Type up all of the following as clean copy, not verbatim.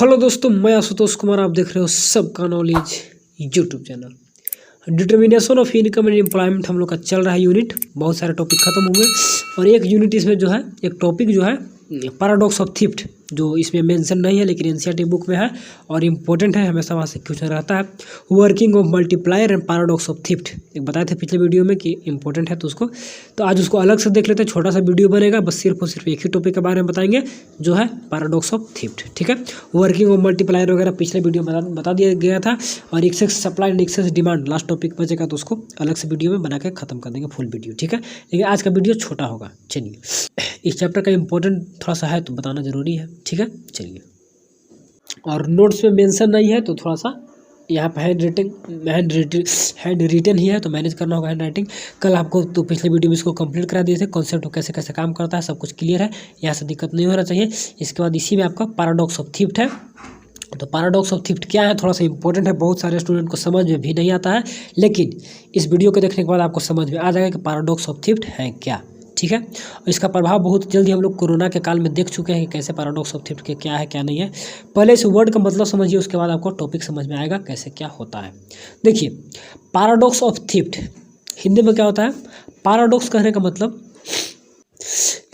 Hello दोस्तों, मैं आशुतोष कुमार। आप देख रहे हो सबका knowledge YouTube channel. Determination of income and employment हम लोग का चल रहा है यूनिट। बहुत सारे टॉपिक खत्म हुए और एक यूनिट इसमें जो है, एक टॉपिक जो है पैराडॉक्स ऑफ थीफ्ट, जो इसमें मेंशन नहीं है लेकिन एनसीईआरटी बुक में है और इम्पोर्टेंट है, हमेशा वहाँ से क्वेश्चन रहता है। Working of multiplier and paradox of thrift एक बताए थे पिछले वीडियो में कि इंपॉर्टेंट है, तो आज उसको अलग से देख लेते हैं। छोटा सा वीडियो बनेगा, बस सिर्फ और सिर्फ एक ही टॉपिक के बारे में बताएंगे, जो है पैराडॉक्स ऑफ थीफ्ट। ठीक है, वर्किंग ऑफ मल्टीप्लायर वगैरह पिछले वीडियो में बता दिया गया था। और excess supply and excess demand last topic बचेगा, तो उसको अलग से वीडियो में बना के खत्म कर देंगे फुल वीडियो। ठीक है, लेकिन आज का वीडियो छोटा होगा। चलिए, इस चैप्टर का इंपॉर्टेंट थोड़ा सा है तो बताना जरूरी है। ठीक है, चलिए। और नोट्स में मेंशन नहीं है तो थोड़ा सा यहाँ पे हैंड रिटन ही है, तो मैनेज करना होगा हैंड राइटिंग। कल आपको तो पिछले वीडियो में इसको कंप्लीट करा दिए थे, कॉन्सेप्ट कैसे कैसे काम करता है, सब कुछ क्लियर है, यहाँ से दिक्कत नहीं होना चाहिए। इसके बाद इसी में आपका पैराडॉक्स ऑफ थीफ्ट है। तो पैराडॉक्स ऑफ थीफ्ट क्या है, थोड़ा सा इंपॉर्टेंट है, बहुत सारे स्टूडेंट को समझ में भी नहीं आता है, लेकिन इस वीडियो को देखने के बाद आपको समझ में आ जाएगा कि पैराडॉक्स ऑफ थीफ्ट है क्या। ठीक है, और इसका प्रभाव बहुत जल्दी हम लोग कोरोना के काल में देख चुके हैं कि कैसे पैराडॉक्स ऑफ थीफ्ट के क्या है क्या नहीं है। पहले इस वर्ड का मतलब समझिए, उसके बाद आपको टॉपिक समझ में आएगा कैसे क्या होता है। देखिए, पैराडॉक्स ऑफ थीफ्ट हिंदी में क्या होता है। पैराडॉक्स कहने का मतलब,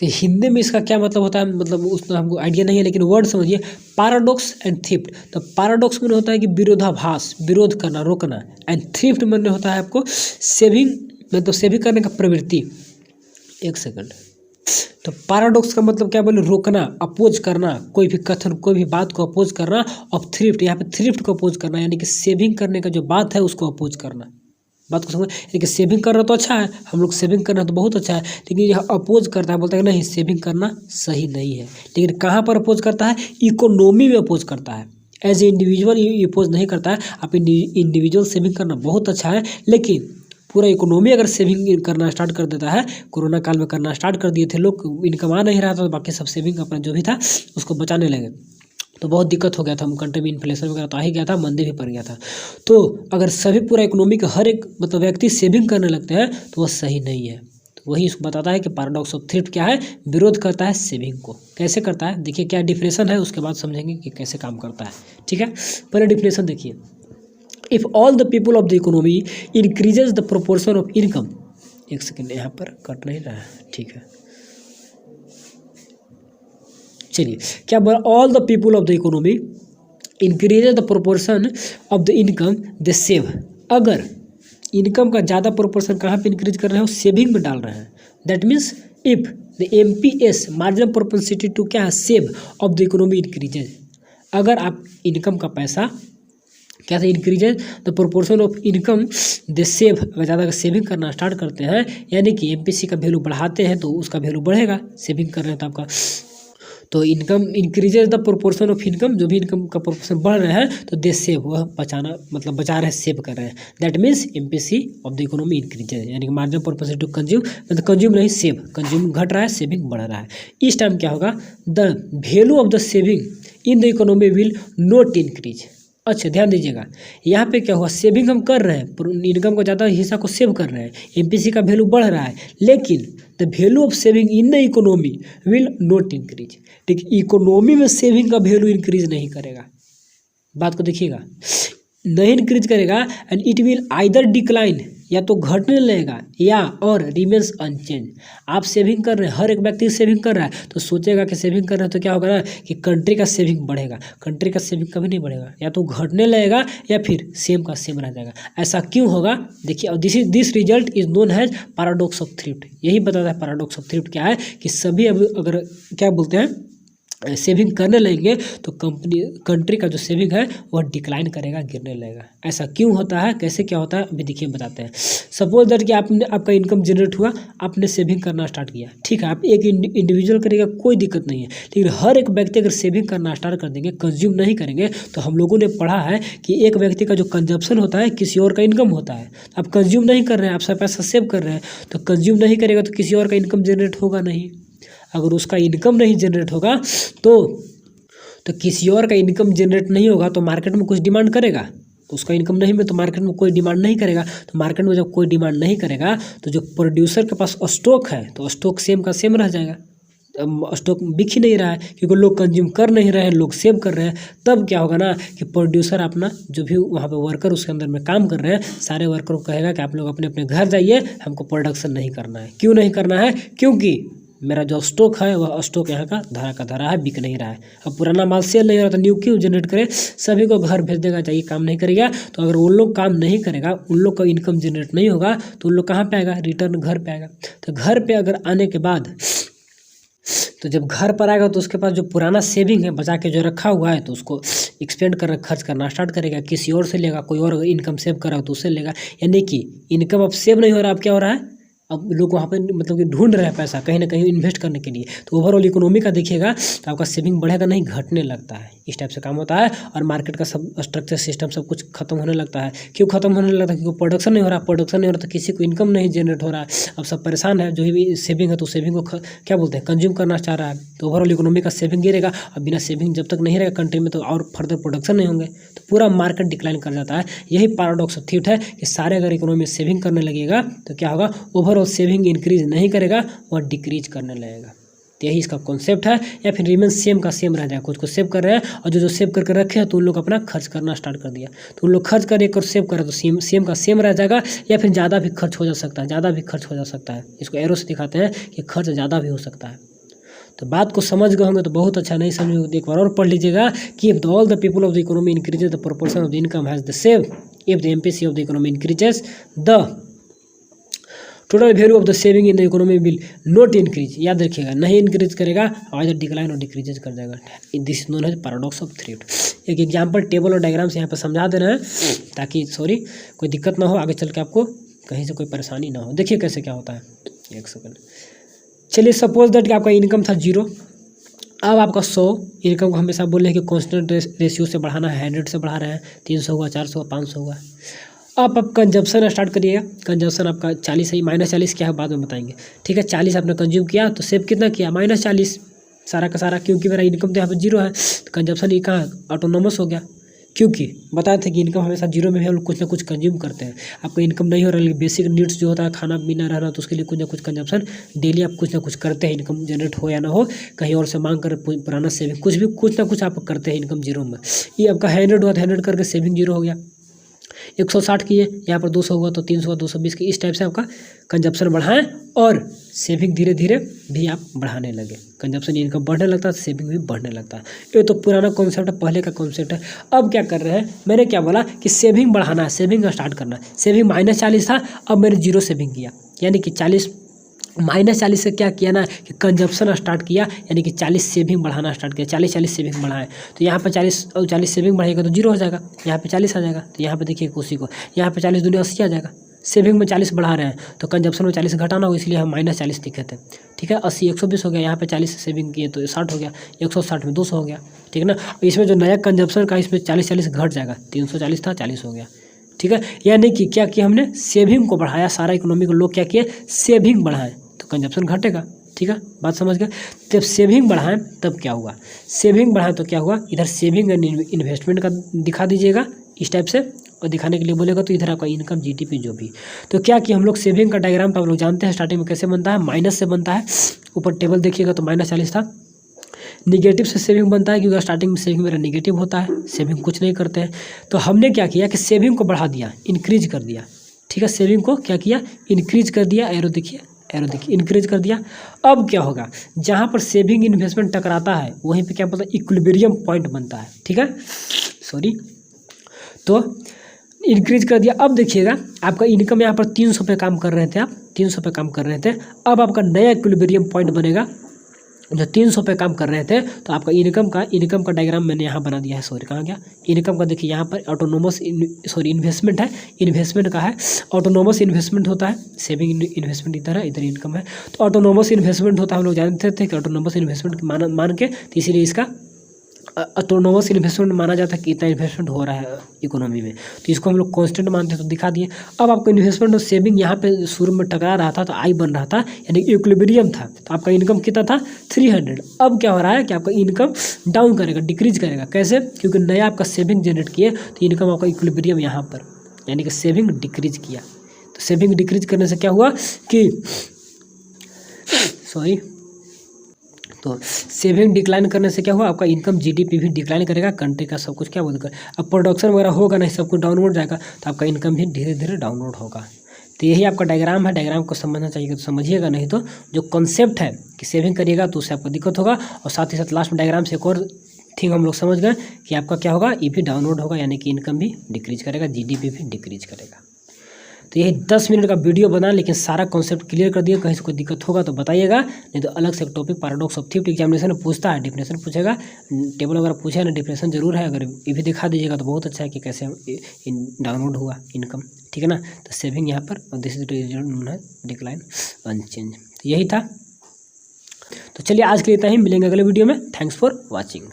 तो हिंदी में इसका क्या मतलब होता है, मतलब उसमें हमको आइडिया नहीं है, लेकिन वर्ड समझिए, पैराडॉक्स एंड थीफ्ट। तो पैराडॉक्स में होता है कि विरोधाभास, विरोध करना, रोकना, एंड थीफ्ट में होता है आपको सेविंग, मतलब सेविंग करने का प्रवृत्ति। एक सेकंड। तो पैराडॉक्स का मतलब क्या बोले, रोकना, अपोज करना, कोई भी कथन, कोई भी बात को अपोज करना। ऑफ थ्रिफ्ट, यहाँ पे थ्रिफ्ट को अपोज करना, यानी कि सेविंग करने का जो बात है उसको अपोज करना। बात को समझ, यानी सेविंग करना तो अच्छा है, हम लोग सेविंग करना तो बहुत अच्छा है, लेकिन यह अपोज करता है, बोलता है नहीं सेविंग करना सही नहीं है। लेकिन कहाँ पर अपोज करता है, इकोनॉमी में अपोज करता है। एज ए इंडिविजुअल अपोज नहीं करता है। आप इंडिविजुअल सेविंग करना बहुत अच्छा है, लेकिन पूरा इकोनॉमी अगर सेविंग करना स्टार्ट कर देता है, कोरोना काल में करना स्टार्ट कर दिए थे लोग, इनकम आ नहीं रहा था, तो बाकी सब सेविंग अपना जो भी था उसको बचाने लगे, तो बहुत दिक्कत हो गया था। हम कंट्री में इन्फ्लेशन वगैरह तो आ ही गया था, मंदी भी पड़ गया था। तो अगर सभी पूरा इकोनॉमी का हर एक मतलब व्यक्ति सेविंग करने लगते हैं तो वह सही नहीं है। तो वही उसको बताता है कि पैराडॉक्स ऑफ थ्रिफ्ट क्या है, विरोध करता है सेविंग को। कैसे करता है देखिए, क्या डिफिनेशन है, उसके बाद समझेंगे कि कैसे काम करता है। ठीक है, पहले डिफिनेशन देखिए। If all the people of the economy increases the proportion of income, एक सेकेंड, यहाँ पर कट नहीं रहा है, ठीक है, चलिए। क्या बोला, all the people of the economy increases the proportion of the income they save. अगर इनकम का ज़्यादा प्रोपोर्शन कहाँ पे इंक्रीज कर रहे हो, सेविंग में डाल रहे हैं, that means if the MPS marginal propensity to क्या है, save of the economy increases. अगर आप इनकम का पैसा क्या था, increases the proportion of income they save, अगर ज़्यादा सेविंग करना स्टार्ट करते हैं, यानी कि MPC का वैल्यू बढ़ाते हैं तो उसका वैल्यू बढ़ेगा, सेविंग कर रहे हैं तो आपका, तो income increases the proportion of income, जो भी इनकम का प्रोपोर्शन बढ़ रहे हैं तो दे सेव, वह बचाना मतलब बचा रहे हैं, सेव कर रहे हैं। That means MPC of the economy increases, यानी कि मार्जिनल प्रोपोर्शन टू कंज्यूम, मतलब कंज्यूम नहीं सेव, कंज्यूम घट रहा है, सेविंग बढ़ रहा है। इस टाइम क्या होगा, the value of the saving in the economy will not increase. अच्छा ध्यान दीजिएगा, यहाँ पे क्या हुआ, सेविंग हम कर रहे हैं, इनकम का ज़्यादा हिस्सा को सेव कर रहे हैं, MPC का वैल्यू बढ़ रहा है, लेकिन the value of saving in the economy will not increase. ठीक, इकोनॉमी में सेविंग का वैल्यू इंक्रीज नहीं करेगा। बात को देखिएगा, नहीं इंक्रीज करेगा, and it will either decline, या तो घटने लगेगा, या और रिमेन्स अनचेंज। आप सेविंग कर रहे हैं, हर एक व्यक्ति सेविंग कर रहा है, तो सोचेगा कि सेविंग कर रहे हैं तो क्या होगा ना, कि कंट्री का सेविंग बढ़ेगा। कंट्री का सेविंग कभी नहीं बढ़ेगा, या तो घटने लगेगा या फिर सेम का सेम रह जाएगा। ऐसा क्यों होगा देखिए, और this result is known as paradox of thrift. यही बताता है पैराडॉक्स ऑफ थ्रिफ्ट क्या है, कि सभी अब अगर क्या बोलते हैं सेविंग करने लगेंगे तो कंट्री का जो सेविंग है वह डिक्लाइन करेगा, गिरने लगेगा। ऐसा क्यों होता है, कैसे क्या होता है, अभी देखिए बताते हैं। सपोज दैट कि आपका इनकम जनरेट हुआ, आपने सेविंग करना स्टार्ट किया, ठीक है, आप एक इंडिविजुअल करेगा कोई दिक्कत नहीं है, लेकिन हर एक व्यक्ति अगर सेविंग करना स्टार्ट कर देंगे, कंज्यूम नहीं करेंगे, तो हम लोगों ने पढ़ा है कि एक व्यक्ति का जो कंजप्शन होता है किसी और का इनकम होता है। आप कंज्यूम नहीं कर रहे हैं, आप सब पैसा सेव कर रहे हैं, तो कंज्यूम नहीं करेगा तो किसी और का इनकम जनरेट होगा नहीं। अगर उसका इनकम नहीं जनरेट होगा तो किसी और का इनकम जनरेट नहीं होगा तो मार्केट में कुछ डिमांड करेगा, उसका इनकम नहीं में तो मार्केट में कोई डिमांड नहीं करेगा। तो मार्केट में जब कोई डिमांड नहीं करेगा तो जो प्रोड्यूसर के पास स्टॉक है तो स्टॉक सेम का सेम रह जाएगा। स्टॉक बिक ही नहीं रहा है क्योंकि लोग कंज्यूम कर नहीं रहे हैं, लोग सेव कर रहे हैं। तब क्या होगा ना कि प्रोड्यूसर अपना जो भी वहाँ पे वर्कर उसके अंदर में काम कर रहे हैं, सारे वर्कर को कहेगा कि आप लोग अपने अपने घर जाइए, हमको प्रोडक्शन नहीं करना है। क्यों नहीं करना है? क्योंकि मेरा जो स्टॉक है वह स्टॉक यहाँ का धरा है, बिक नहीं रहा है। अब पुराना माल सेल नहीं हो रहा तो न्यू क्यों जनरेट करे? सभी को घर भेज देगा, चाहिए काम नहीं करेगा। तो अगर उन लोग काम नहीं करेगा, उन लोग का इनकम जनरेट नहीं होगा, तो उन लोग कहाँ पे आएगा? रिटर्न घर पे आएगा। तो घर पे अगर आने के बाद, तो जब घर पर आएगा तो उसके पास जो पुराना सेविंग है बचा के जो रखा हुआ है, तो उसको एक्सपेंड कर खर्च करना स्टार्ट करेगा। किसी और से लेगा, कोई और इनकम सेव कर रहा हो तो उससे लेगा। यानी कि इनकम अब सेव नहीं हो रहा, अब क्या हो रहा है? अब लोग वहाँ पे मतलब कि ढूंढ रहे हैं पैसा कहीं ना कहीं इन्वेस्ट करने के लिए। तो ओवरऑल इकोनॉमी का देखिएगा तो आपका सेविंग बढ़ेगा नहीं, घटने लगता है। इस टाइप से काम होता है। और मार्केट का सब स्ट्रक्चर सिस्टम सब कुछ खत्म होने लगता है। क्यों खत्म होने लगता है? क्योंकि प्रोडक्शन नहीं हो रहा। प्रोडक्शन नहीं हो रहा तो किसी को इनकम नहीं जनरेट हो रहा है। अब सब परेशान है। जो भी सेविंग है तो सेविंग को क्या बोलते हैं? कंज्यूम करना चाह रहा है। तो ओवरऑल इकोनॉमी का सेविंग गिरेगा। अब बिना सेविंग जब तक नहीं रहेगा कंट्री में तो और फर्दर प्रोडक्शन नहीं होंगे, तो पूरा मार्केट डिक्लाइन कर जाता है। यही पैराडॉक्स ऑफ थॉट है कि सारे अगर इकोनॉमी सेविंग करने लगेगा तो क्या होगा? ओवरऑल सेविंग इंक्रीज नहीं करेगा, वह डिक्रीज करने लगेगा। तो यही इसका कॉन्सेप्ट है। या फिर रिमेन सेम का सेम रह जाएगा। कुछ को सेव कर रहे हैं और जो सेव करके रखे हैं तो उन लोग अपना खर्च करना स्टार्ट कर दिया। तो उन लोग खर्च कर एक और सेव करे तो सेम का सेम रह जाएगा। या फिर ज़्यादा भी खर्च हो जा सकता है, ज़्यादा भी खर्च हो जा सकता है। इसको एरो से दिखाते हैं कि खर्च ज़्यादा भी हो सकता है। तो बात को समझ गए होंगे तो बहुत अच्छा, नहीं समझे तो एक बार और पढ़ लीजिएगा कि if all the people of the economy increases the proportion of the income has the save, if the MPC of the economy increases the total value of the saving in the economy will not increase. याद रखिएगा, नहीं increase करेगा, either decline और decreases कर जाएगा। This is known as paradox of thought. एक example table और diagram से यहाँ पर समझा दे रहे हैं ताकि कोई दिक्कत ना हो, आगे चल के आपको कहीं से कोई परेशानी ना हो। देखिए कैसे क्या होता है। एक सेकंड, चलिए सपोज दैट कि आपका इनकम था 0, अब आपका 100। इनकम को हमेशा बोल रहे हैं कि कॉन्स्टेंट रेशियो से बढ़ाना है, 100 से बढ़ा रहे हैं, 300 हुआ, 400 हुआ, 500 हुआ। आप कंजप्शन स्टार्ट करिएगा। कंजप्शन आपका 40 है, -40 क्या है बाद में बताएंगे। ठीक है, 40 आपने कंज्यूम किया तो सेव कितना किया? -40 सारा का सारा, क्योंकि मेरा इनकम तो यहाँ पे 0 है। तो कंजप्शन ये कहाँ ऑटोनोमस हो गया, क्योंकि बताए थे कि इनकम हमेशा 0 में भी हम लोग कुछ ना कुछ कंज्यूम करते हैं। आपको इनकम नहीं हो रहा लेकिन बेसिक नीड्स जो होता है, खाना पीना रहना, तो उसके लिए कुछ ना कुछ कंजप्शन डेली आप कुछ ना कुछ करते हैं। इनकम जनरेट हो या ना हो, कहीं और से मांग कर पुराना सेविंग कुछ ना कुछ आप करते हैं इनकम 0 में। ये आपका 100 हुआ तो 100 करके सेविंग 0 हो गया। 160 किए, यहाँ पर 200 हुआ तो 300 हुआ, 220 की इस टाइप से आपका कंजप्शन बढ़ाएं और सेविंग धीरे धीरे भी आप बढ़ाने लगे। कंजप्शन इनकम बढ़ने लगता है तो सेविंग भी बढ़ने लगता है। ये तो पुराना कॉन्सेप्ट है, पहले का कॉन्सेप्ट है। अब क्या कर रहे हैं, मैंने क्या बोला कि सेविंग बढ़ाना है, सेविंग स्टार्ट करना है। सेविंग -40 था, अब मैंने 0 सेविंग किया, यानी कि -40 से क्या किया ना कि कंजप्शन स्टार्ट किया, यानी कि 40 सेविंग बढ़ाना स्टार्ट किया। 40 सेविंग बढ़ाएं तो यहाँ पर 40 सेविंग बढ़ाएगा तो 0 हो जाएगा, यहाँ पे 40 आ जाएगा। तो यहाँ पे देखिए उसी को, यहाँ पे 40 दूनी 80 आ जाएगा। सेविंग में 40 बढ़ा रहे हैं तो कंजप्शन में 40 घटाना होगा, इसलिए हम -40 लिखे थे। ठीक है, 80 120 हो गया, यहाँ पे 40 सेविंग किए तो 60 हो गया, 160 में 200 हो गया। ठीक है ना, इसमें जो नया कंजप्शन का इसमें 40 घट जाएगा, 340 था 40 हो गया। ठीक है, यानी कि क्या किया हमने, सेविंग को बढ़ाया। सारा इकोनॉमी को लोग क्या किए, सेविंग बढ़ाएं तो कंजप्शन घटेगा। ठीक है, बात समझ गए। जब सेविंग बढ़ाएं तब क्या हुआ, सेविंग बढ़ाएं तो क्या हुआ, इधर सेविंग एंड इन्वेस्टमेंट का दिखा दीजिएगा इस टाइप से, और दिखाने के लिए बोलेगा तो इधर आपका इनकम जीडीपी जो भी। तो क्या कि हम लोग सेविंग का डायग्राम तो हम लोग जानते हैं स्टार्टिंग में कैसे बनता है, माइनस से बनता है। ऊपर टेबल देखिएगा तो -40 था। निगेटिव से सेविंग बनता है क्योंकि स्टार्टिंग में सेविंग मेरा निगेटिव होता है, सेविंग कुछ नहीं करते हैं। तो हमने क्या किया कि सेविंग को बढ़ा दिया, इंक्रीज कर दिया। ठीक है, सेविंग को क्या किया, इंक्रीज कर दिया। एरो देखिए इंक्रीज कर दिया। अब क्या होगा, जहाँ पर सेविंग इन्वेस्टमेंट टकराता है वहीं पे क्या बोलता है, इक्विलिब्रियम पॉइंट बनता है। ठीक है, तो इंक्रीज कर दिया। अब देखिएगा आपका इनकम यहाँ पर 300 पे काम कर रहे थे, आप 300 पे काम कर रहे थे। अब आपका नया इक्विलिब्रियम पॉइंट बनेगा जो 300 पे काम कर रहे थे। तो आपका इनकम का डायग्राम मैंने यहाँ बना दिया है। सॉरी, कहाँ गया इनकम का, देखिए यहाँ पर ऑटोनोमस इन्वेस्टमेंट है, इन्वेस्टमेंट का है। ऑटोनोमस इन्वेस्टमेंट होता है, सेविंग इन्वेस्टमेंट इधर है, इधर इनकम है। तो ऑटोनोमस इन्वेस्टमेंट होता है, हम लोग जानते थे कि ऑटोनोमस इन्वेस्टमेंट मान के, तो इसीलिए इसका ऑटोनोमस इन्वेस्टमेंट माना जाता है कि इतना इन्वेस्टमेंट हो रहा है इकोनॉमी में, तो इसको हम लोग कांस्टेंट मानते हैं। तो दिखा दिए। अब आपका इन्वेस्टमेंट और सेविंग यहाँ पे शुरू में टकरा रहा था तो आई बन रहा था, यानी इक्विलिब्रियम था। तो आपका इनकम कितना था, 300। अब क्या हो रहा है कि आपका इनकम डाउन करेगा, डिक्रीज करेगा। कैसे, क्योंकि नया आपका सेविंग जनरेट किए तो इनकम आपका इक्विलिब्रियम यहाँ पर, यानी कि सेविंग डिक्रीज किया। तो सेविंग डिक्रीज करने से क्या हुआ कि तो सेविंग डिक्लाइन करने से क्या हुआ, आपका इनकम जीडीपी भी डिक्लाइन करेगा, कंट्री का सब कुछ क्या बोलकर अब प्रोडक्शन वगैरह होगा नहीं, सब कुछ डाउनवर्ड जाएगा तो आपका इनकम भी धीरे धीरे डाउनवर्ड होगा। तो यही आपका डायग्राम है, डायग्राम को समझना चाहिए तो समझिएगा, नहीं तो जो कॉन्सेप्ट है कि सेविंग करिएगा तो उससे आपको दिक्कत होगा। और साथ ही साथ लास्ट में डायग्राम से एक और थिंग हम लोग समझ गए कि आपका क्या होगा, ये भी डाउनवर्ड होगा, यानी कि इनकम भी डिक्रीज करेगा, जीडीपी भी डिक्रीज करेगा। तो यही 10 मिनट का वीडियो बना, लेकिन सारा कॉन्सेप्ट क्लियर कर दिया। कहीं से कोई दिक्कत होगा तो बताइएगा, नहीं तो अलग से एक topic paradox of theft examination में पूछता है, डिफिनेशन पूछेगा, टेबल वगैरह पूछे ना, डिफिनेशन जरूर है, अगर ये भी दिखा दीजिएगा तो बहुत अच्छा है कि कैसे डाउनलोड हुआ इनकम, ठीक है ना। तो सेविंग यहाँ पर दिस इज डिक्लाइन अनचेंज, तो यही था। तो चलिए आज के लिए इतना ही, मिलेंगे अगले वीडियो में। Thanks for watching.